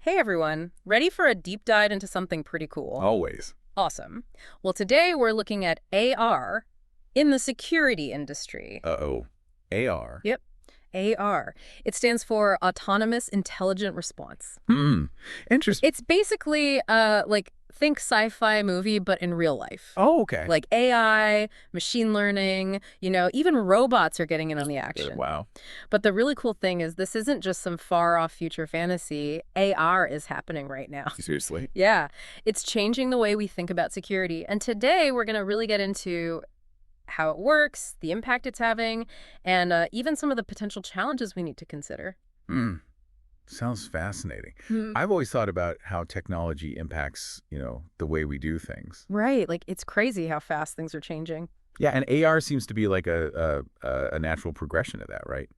Hey everyone, ready for a deep dive into something pretty cool? Always. Awesome. Well, today we're looking at AR in the security industry. Uh-oh. AR. Yep, AR. It stands for Autonomous Intelligent Response. Hmm. Interesting. It's basically like think sci-fi movie but in real life. Oh, okay. Like AI, machine learning, even robots are getting in on the action. Wow. But the really cool thing is this isn't just some far-off future fantasy. AR is happening right now. Seriously? Yeah, it's changing the way we think about security. And today we're going to really get into how it works, the impact it's having, and even some of the potential challenges we need to consider. Hmm. Sounds fascinating. Hmm. I've always thought about how technology impacts, the way we do things. Right, like it's crazy how fast things are changing. Yeah, and AR seems to be like a natural progression of that, right?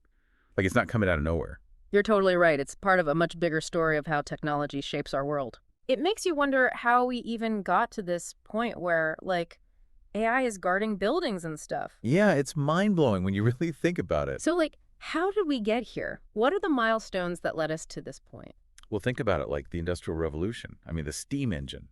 Like it's not coming out of nowhere. You're totally right. It's part of a much bigger story of how technology shapes our world. It makes you wonder how we even got to this point where, like, AI is guarding buildings and stuff. Yeah, it's mind-blowing when you really think about it. So, like, how did we get here? What are the milestones that led us to this point? Well, think about it like the Industrial Revolution. I mean, the steam engine,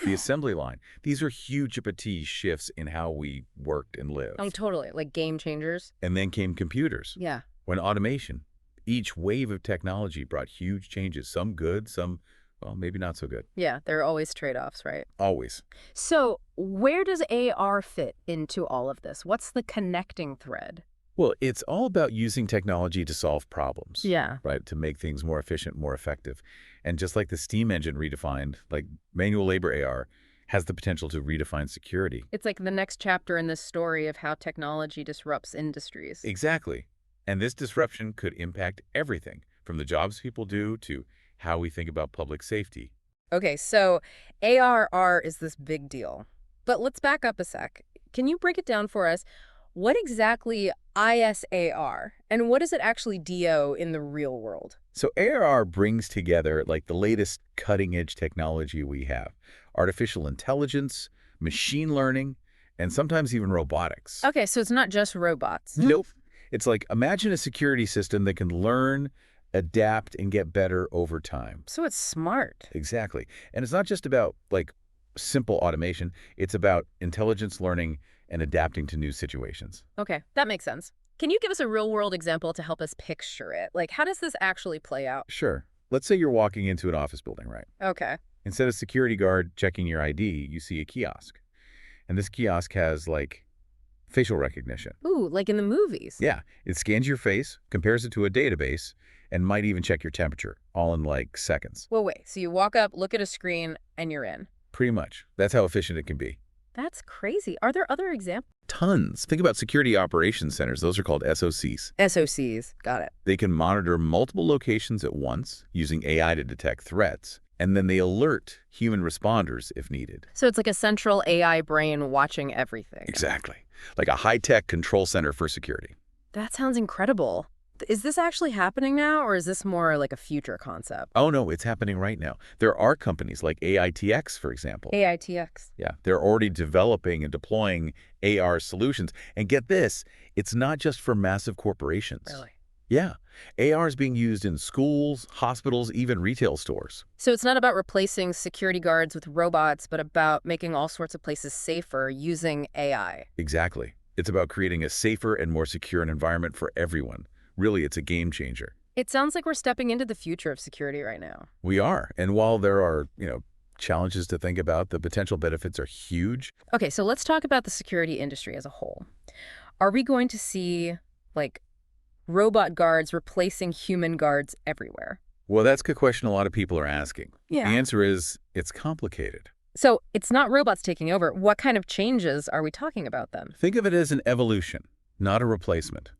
the assembly line. These are huge shifts in how we worked and lived. Oh, totally. Like game changers. And then came computers. Yeah. When automation, each wave of technology brought huge changes, some good, some, well, maybe not so good. Yeah, there are always trade-offs, right? Always. So where does AR fit into all of this? What's the connecting thread? Well, it's all about using technology to solve problems. Yeah. Right? To make things more efficient, more effective. And just like the steam engine redefined, like manual labor AR has the potential to redefine security. It's like the next chapter in this story of how technology disrupts industries. Exactly. And this disruption could impact everything from the jobs people do to how we think about public safety. Okay, so ARR is this big deal. But let's back up a sec. Can you break it down for us? What exactly ISAR, and what does it actually do in the real world? So ARR brings together like the latest cutting-edge technology we have. Artificial intelligence, machine learning, and sometimes even robotics. Okay, so it's not just robots. Nope. It's like imagine a security system that can learn, adapt, and get better over time. So it's smart. Exactly. And it's not just about like simple automation. It's about intelligence learning and adapting to new situations. Okay, that makes sense. Can you give us a real-world example to help us picture it? Like, how does this actually play out? Sure. Let's say you're walking into an office building, right? Okay. Instead of security guard checking your ID, you see a kiosk. And this kiosk has like facial recognition. Ooh, like in the movies. Yeah, it scans your face, compares it to a database, and might even check your temperature, all in like seconds. Well, wait, so you walk up, look at a screen, and you're in. Pretty much. That's how efficient it can be. That's crazy. Are there other examples? Tons. Think about security operations centers. Those are called SOCs. SOCs. Got it. They can monitor multiple locations at once using AI to detect threats, and then they alert human responders if needed. So it's like a central AI brain watching everything. Exactly. Like a high-tech control center for security. That sounds incredible. Is this actually happening now, or is this more like a future concept? Oh, no, it's happening right now. There are companies like Aitx, for example. AITX. Yeah, they're already developing and deploying AR solutions. And get this, it's not just for massive corporations. Really? Yeah, AR is being used in schools, hospitals, even retail stores. So it's not about replacing security guards with robots, but about making all sorts of places safer using AI. Exactly. It's about creating a safer and more secure environment for everyone. Really, it's a game changer. It sounds like we're stepping into the future of security right now. We are. And while there are, challenges to think about, the potential benefits are huge. Okay, so let's talk about the security industry as a whole. Are we going to see, like, robot guards replacing human guards everywhere? Well, that's a good question a lot of people are asking. Yeah. The answer is it's complicated. So it's not robots taking over. What kind of changes are we talking about then? Think of it as an evolution, not a replacement.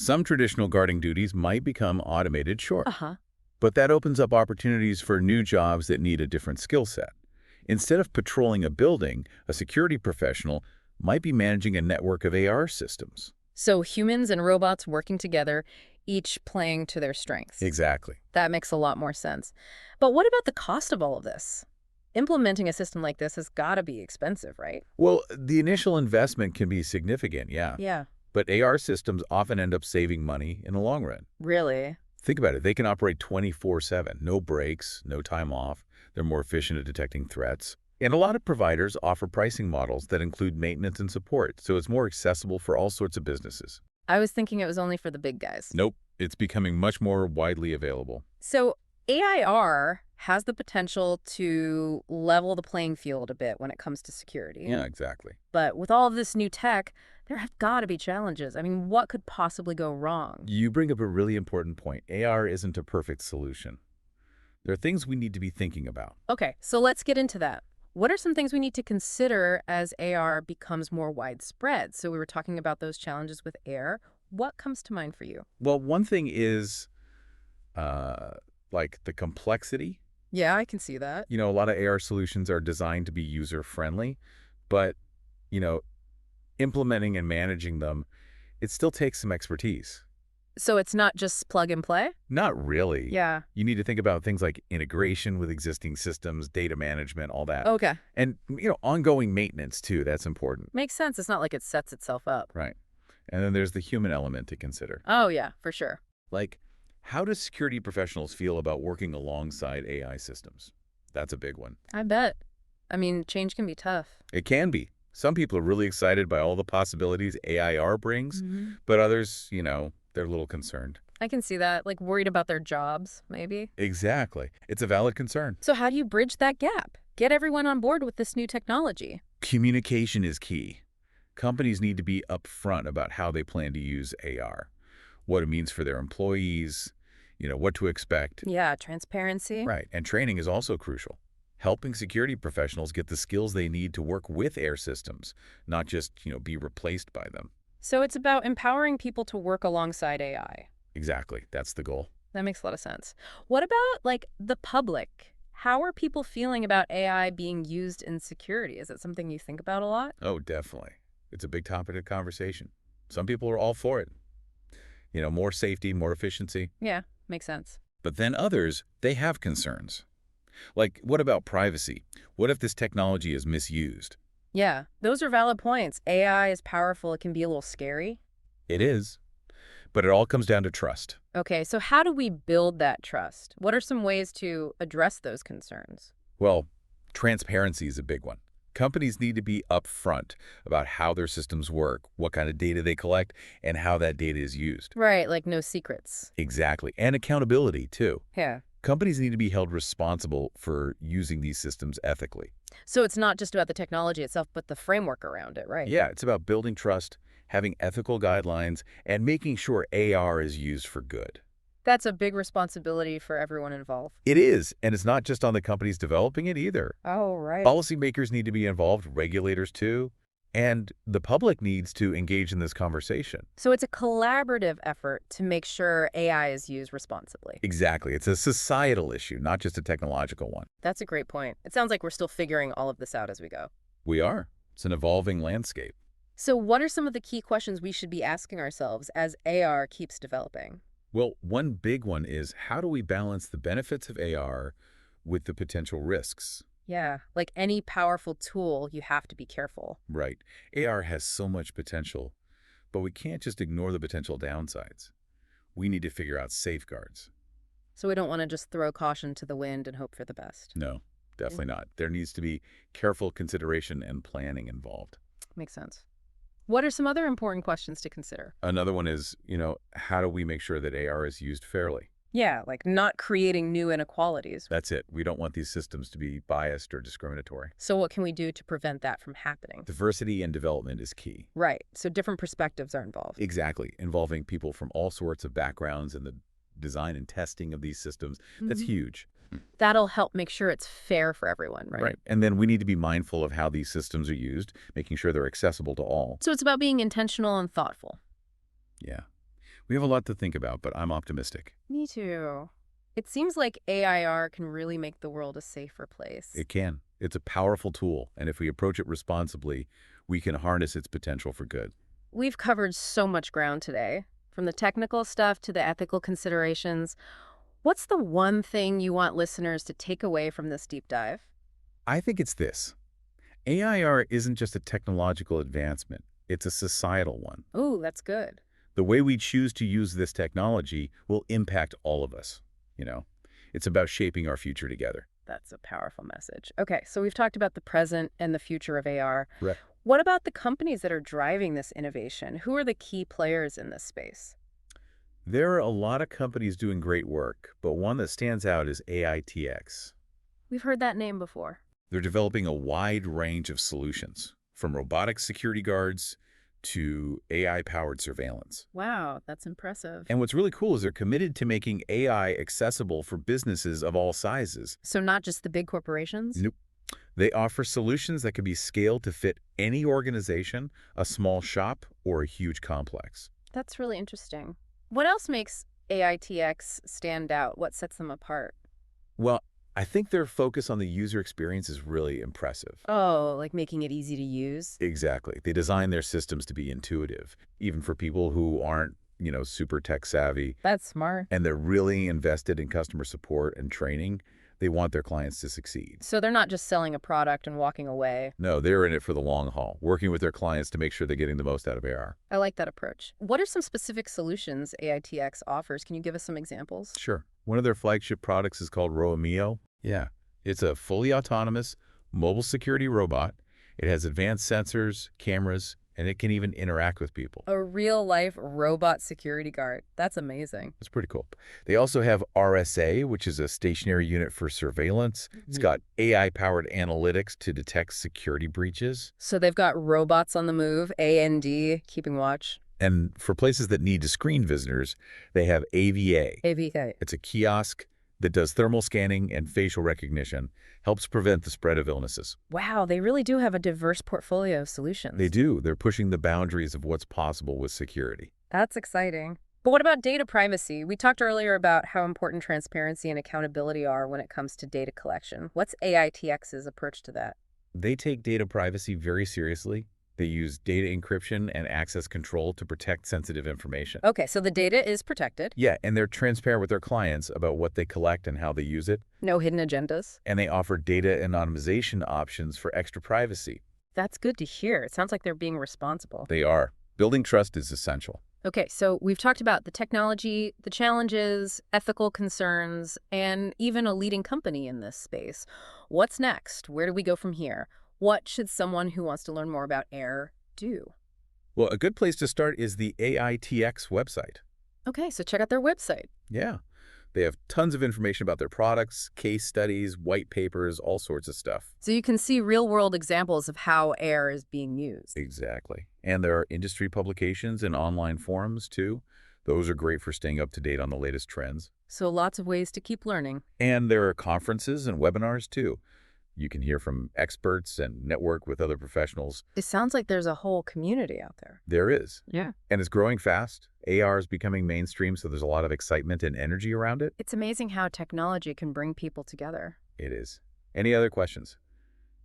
Some traditional guarding duties might become automated, sure. Uh-huh. But that opens up opportunities for new jobs that need a different skill set. Instead of patrolling a building, a security professional might be managing a network of AR systems. So humans and robots working together, each playing to their strengths. Exactly. That makes a lot more sense. But what about the cost of all of this? Implementing a system like this has got to be expensive, right? Well, the initial investment can be significant, yeah. Yeah. But AR systems often end up saving money in the long run. Really? Think about it. They can operate 24/7, no breaks, no time off. They're more efficient at detecting threats. And a lot of providers offer pricing models that include maintenance and support, so it's more accessible for all sorts of businesses. I was thinking it was only for the big guys. Nope, it's becoming much more widely available. So AIR has the potential to level the playing field a bit when it comes to security. Yeah, exactly. But with all of this new tech, there have got to be challenges. I mean, what could possibly go wrong? You bring up a really important point. AR isn't a perfect solution. There are things we need to be thinking about. Okay, so let's get into that. What are some things we need to consider as AR becomes more widespread? So we were talking about those challenges with air. What comes to mind for you? Well, one thing is uh, like the complexity. Yeah, I can see that. A lot of AR solutions are designed to be user-friendly, but, you know, implementing and managing them, it still takes some expertise. So it's not just plug and play? Not really. Yeah. You need to think about things like integration with existing systems, data management, all that. Okay. And, ongoing maintenance, too. That's important. Makes sense. It's not like it sets itself up. Right. And then there's the human element to consider. Oh, yeah, for sure. Like, how do security professionals feel about working alongside AI systems? That's a big one. I bet. I mean, change can be tough. It can be. Some people are really excited by all the possibilities AIR brings, Mm-hmm. but others, they're a little concerned. I can see that, like worried about their jobs, maybe. Exactly. It's a valid concern. So how do you bridge that gap? Get everyone on board with this new technology. Communication is key. Companies need to be upfront about how they plan to use AR, what it means for their employees, what to expect. Yeah, transparency. Right. And training is also crucial. Helping security professionals get the skills they need to work with air systems, not just, be replaced by them. So it's about empowering people to work alongside AI. Exactly. That's the goal. That makes a lot of sense. What about, like, the public? How are people feeling about AI being used in security? Is it something you think about a lot? Oh, definitely. It's a big topic of conversation. Some people are all for it. More safety, more efficiency. Yeah, makes sense. But then others, they have concerns. Like, what about privacy? What if this technology is misused? Yeah, those are valid points. AI is powerful. It can be a little scary. It is. But it all comes down to trust. Okay, so how do we build that trust? What are some ways to address those concerns? Well, transparency is a big one. Companies need to be upfront about how their systems work, what kind of data they collect, and how that data is used. Right, like no secrets. Exactly. And accountability, too. Yeah. Companies need to be held responsible for using these systems ethically. So it's not just about the technology itself, but the framework around it, right? Yeah, it's about building trust, having ethical guidelines, and making sure AR is used for good. That's a big responsibility for everyone involved. It is, and it's not just on the companies developing it either. Oh, right. Policymakers need to be involved, regulators too, and the public needs to engage in this conversation. So it's a collaborative effort to make sure AI is used responsibly. Exactly. It's a societal issue, not just a technological one. That's a great point. It sounds like we're still figuring all of this out as we go. We are. It's an evolving landscape. So what are some of the key questions we should be asking ourselves as AR keeps developing? Well, one big one is how do we balance the benefits of AR with the potential risks? Yeah, like any powerful tool, you have to be careful. Right. AR has so much potential, but we can't just ignore the potential downsides. We need to figure out safeguards. So we don't want to just throw caution to the wind and hope for the best. No, definitely not. There needs to be careful consideration and planning involved. Makes sense. What are some other important questions to consider? Another one is, how do we make sure that AR is used fairly? Yeah, like not creating new inequalities. That's it. We don't want these systems to be biased or discriminatory. So what can we do to prevent that from happening? Diversity and development is key. Right. So different perspectives are involved. Exactly. Involving people from all sorts of backgrounds in the design and testing of these systems. That's huge. That'll help make sure it's fair for everyone, right? Right. And then we need to be mindful of how these systems are used, making sure they're accessible to all. So it's about being intentional and thoughtful. Yeah. We have a lot to think about, but I'm optimistic. Me too. It seems like AIR can really make the world a safer place. It can. It's a powerful tool, and if we approach it responsibly, we can harness its potential for good. We've covered so much ground today, from the technical stuff to the ethical considerations. What's the one thing you want listeners to take away from this deep dive? I think it's this. AIR isn't just a technological advancement. It's a societal one. Ooh, that's good. The way we choose to use this technology will impact all of us, you know. It's about shaping our future together. That's a powerful message. Okay, so we've talked about the present and the future of AR. Right. What about the companies that are driving this innovation? Who are the key players in this space? There are a lot of companies doing great work, but one that stands out is Aitx. We've heard that name before. They're developing a wide range of solutions, from robotic security guards to AI-powered surveillance. Wow, that's impressive. And what's really cool is they're committed to making AI accessible for businesses of all sizes. So not just the big corporations? Nope. They offer solutions that can be scaled to fit any organization, a small shop, or a huge complex. That's really interesting. What else makes AITX stand out? What sets them apart? Well, I think their focus on the user experience is really impressive. Oh, like making it easy to use? Exactly. They design their systems to be intuitive, even for people who aren't, super tech savvy. That's smart. And they're really invested in customer support and training. They want their clients to succeed. So they're not just selling a product and walking away. No, they're in it for the long haul, working with their clients to make sure they're getting the most out of AR. I like that approach. What are some specific solutions AITX offers? Can you give us some examples? Sure. One of their flagship products is called Roamio. Yeah. It's a fully autonomous mobile security robot. It has advanced sensors, cameras, and it can even interact with people. A real-life robot security guard. That's amazing. It's pretty cool. They also have RSA, which is a stationary unit for surveillance. It's got AI-powered analytics to detect security breaches. So they've got robots on the move, A&D, keeping watch. And for places that need to screen visitors, they have AVA. AVK. It's a kiosk that does thermal scanning and facial recognition, helps prevent the spread of illnesses. Wow, they really do have a diverse portfolio of solutions. They do. They're pushing the boundaries of what's possible with security. That's exciting. But what about data privacy? We talked earlier about how important transparency and accountability are when it comes to data collection. What's AITX's approach to that? They take data privacy very seriously. They use data encryption and access control to protect sensitive information. Okay, so the data is protected. Yeah, and they're transparent with their clients about what they collect and how they use it. No hidden agendas. And they offer data anonymization options for extra privacy. That's good to hear. It sounds like they're being responsible. They are. Building trust is essential. Okay, so we've talked about the technology, the challenges, ethical concerns, and even a leading company in this space. What's next? Where do we go from here? What should someone who wants to learn more about AIR do? Well, a good place to start is the AITX website. Okay, so check out their website. Yeah. They have tons of information about their products, case studies, white papers, all sorts of stuff. So you can see real-world examples of how AIR is being used. Exactly. And there are industry publications and online forums, too. Those are great for staying up to date on the latest trends. So lots of ways to keep learning. And there are conferences and webinars, too. You can hear from experts and network with other professionals. It sounds like there's a whole community out there. There is. Yeah. And it's growing fast. AR is becoming mainstream, so there's a lot of excitement and energy around it. It's amazing how technology can bring people together. It is. Any other questions?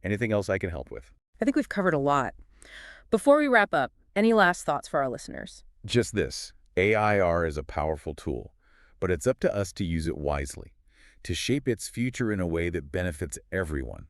Anything else I can help with? I think we've covered a lot. Before we wrap up, any last thoughts for our listeners? Just this. AIR is a powerful tool, but it's up to us to use it wisely, to shape its future in a way that benefits everyone.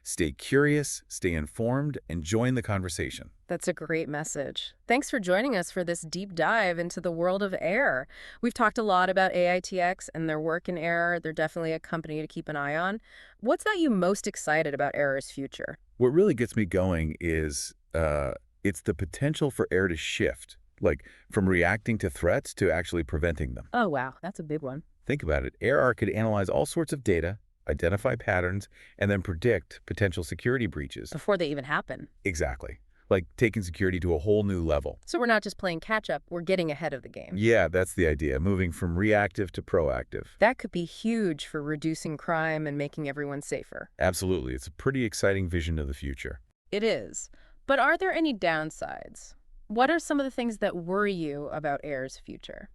Stay curious, stay informed, and join the conversation. That's a great message. Thanks for joining us for this deep dive into the world of AIR. We've talked a lot about AITX and their work in AIR. They're definitely a company to keep an eye on. What's got you most excited about AIR's future? What really gets me going is it's the potential for AIR to shift, like from reacting to threats to actually preventing them. Oh, wow. That's a big one. Think about it. AIR could analyze all sorts of data, identify patterns, and then predict potential security breaches. Before they even happen. Exactly. Like taking security to a whole new level. So we're not just playing catch-up, we're getting ahead of the game. Yeah, that's the idea, moving from reactive to proactive. That could be huge for reducing crime and making everyone safer. Absolutely. It's a pretty exciting vision of the future. It is. But are there any downsides? What are some of the things that worry you about AIR's future?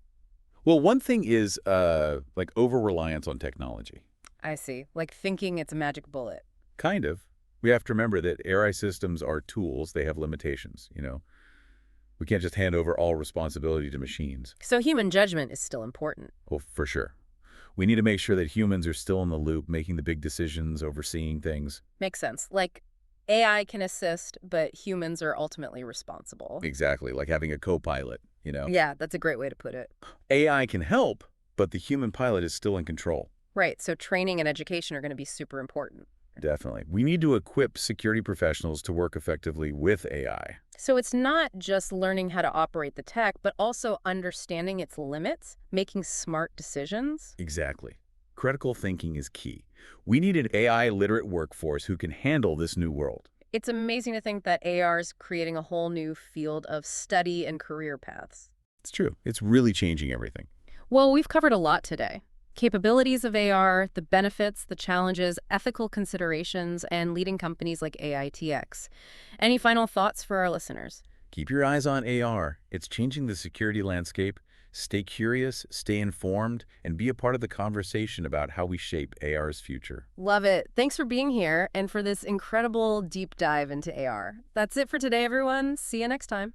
Well, one thing is like over-reliance on technology. I see. Like thinking it's a magic bullet. Kind of. We have to remember that AI systems are tools. They have limitations, We can't just hand over all responsibility to machines. So human judgment is still important. Well, for sure. We need to make sure that humans are still in the loop, making the big decisions, overseeing things. Makes sense. Like AI can assist, but humans are ultimately responsible. Exactly, like having a co-pilot. you know? Yeah, that's a great way to put it. AI can help, but the human pilot is still in control. Right, so training and education are going to be super important. Definitely. We need to equip security professionals to work effectively with AI. So it's not just learning how to operate the tech, but also understanding its limits, making smart decisions. Exactly. Critical thinking is key. We need an AI-literate workforce who can handle this new world. It's amazing to think that AR is creating a whole new field of study and career paths. It's true. It's really changing everything. Well, we've covered a lot today. Capabilities of AR, the benefits, the challenges, ethical considerations, and leading companies like Aitx. Any final thoughts for our listeners? Keep your eyes on AR. It's changing the security landscape. Stay curious, stay informed, and be a part of the conversation about how we shape AR's future. Love it. Thanks for being here and for this incredible deep dive into AR. That's it for today, everyone. See you next time.